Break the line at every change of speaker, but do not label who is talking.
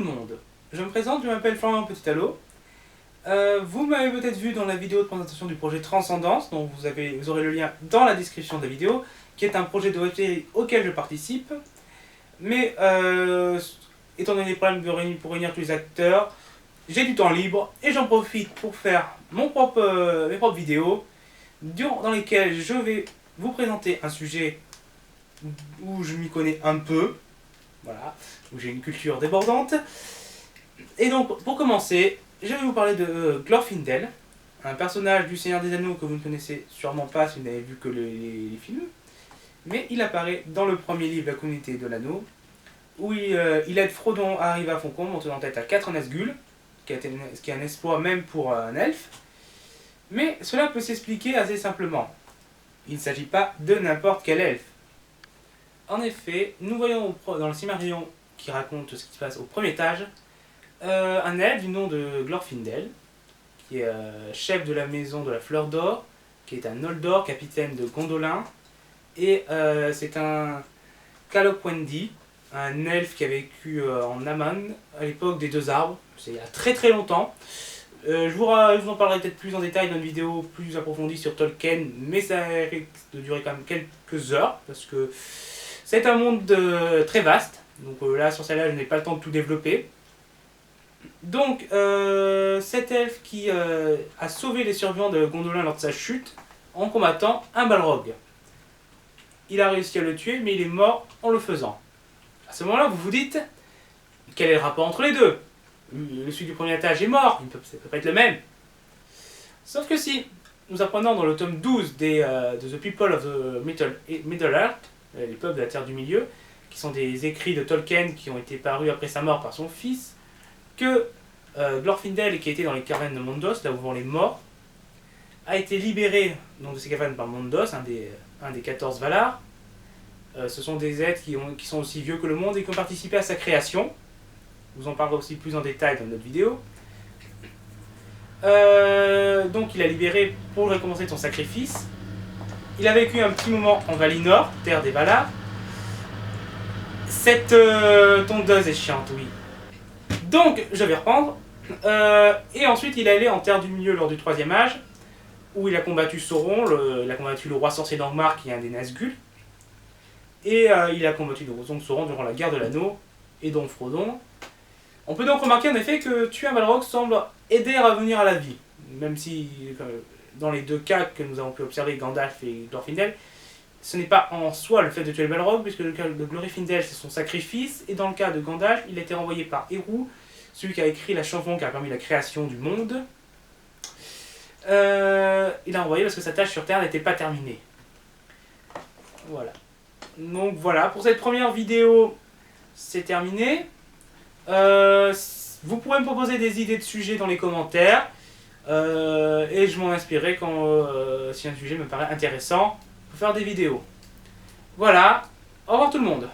le monde, je me présente, je m'appelle Florian Petitalo. Vous m'avez peut-être vu dans la vidéo de présentation du projet Transcendance, dont vous aurez le lien dans la description de la vidéo, qui est un projet de web-série auquel je participe. Mais étant donné les problèmes pour réunir tous les acteurs, j'ai du temps libre et j'en profite pour faire mes propres vidéos dans lesquelles je vais vous présenter un sujet où je m'y connais un peu, voilà, où j'ai une culture débordante. Et donc, pour commencer, je vais vous parler de Glorfindel, un personnage du Seigneur des Anneaux que vous ne connaissez sûrement pas si vous n'avez vu que les films. Mais il apparaît dans le premier livre, La Communauté de l'Anneau, où il aide Frodon à arriver à Foncombe en tenant tête à 4 Nazgûl, ce qui est un exploit même pour un elfe. Mais cela peut s'expliquer assez simplement. Il ne s'agit pas de n'importe quel elfe. En effet, nous voyons dans le Silmarillion qui raconte ce qui se passe au premier étage, un elfe du nom de Glorfindel, qui est chef de la maison de la Fleur d'Or, qui est un Noldor, capitaine de Gondolin, et c'est un Caloquendi, un elfe qui a vécu en Aman, à l'époque des Deux Arbres, c'est il y a très très longtemps. Je vous en parlerai peut-être plus en détail dans une vidéo plus approfondie sur Tolkien, mais ça risque de durer quand même quelques heures, parce que c'est un monde très vaste, donc là sur celle-là je n'ai pas le temps de tout développer. Donc cet elfe qui a sauvé les survivants de Gondolin lors de sa chute en combattant un Balrog. Il a réussi à le tuer, mais il est mort en le faisant. À ce moment-là, vous vous dites, quel est le rapport entre les deux? Celui du premier étage est mort, ça ne peut pas être le même. Sauf que si, nous apprenons dans le tome 12 de The People of the Middle-earth, les peuples de la Terre du Milieu, qui sont des écrits de Tolkien qui ont été parus après sa mort par son fils, que Glorfindel, qui était dans les cavernes de Mondos, là où vont les morts, a été libéré donc, de ces cavernes par Mondos, un des 14 Valar. Ce sont des êtres qui sont aussi vieux que le monde et qui ont participé à sa création. Je vous en parlerai aussi plus en détail dans notre vidéo. Donc il a libéré pour récompenser son sacrifice. Il a vécu un petit moment en Valinor, terre des Valar. Cette tondeuse est chiante, oui. Donc je vais reprendre. Et ensuite il est allé en Terre du Milieu lors du Troisième Âge, où il a combattu Sauron, il a combattu le roi sorcier d'Angmar qui est un des Nazgûl. Et il a combattu donc Sauron durant la guerre de l'anneau, et donc Frodon. On peut donc remarquer en effet que tuer un Balrog semble aider à revenir à la vie. Même si, dans les deux cas que nous avons pu observer, Gandalf et Glorfindel, ce n'est pas en soi le fait de tuer le Balrog, puisque le cas de Glorfindel c'est son sacrifice, et dans le cas de Gandalf, il a été renvoyé par Eru, celui qui a écrit la chanson qui a permis la création du monde. Il a renvoyé parce que sa tâche sur Terre n'était pas terminée. Voilà. Donc voilà, pour cette première vidéo, c'est terminé. Vous pourrez me proposer des idées de sujets dans les commentaires. Et je m'en inspirerai si un sujet me paraît intéressant pour faire des vidéos. Voilà, au revoir tout le monde.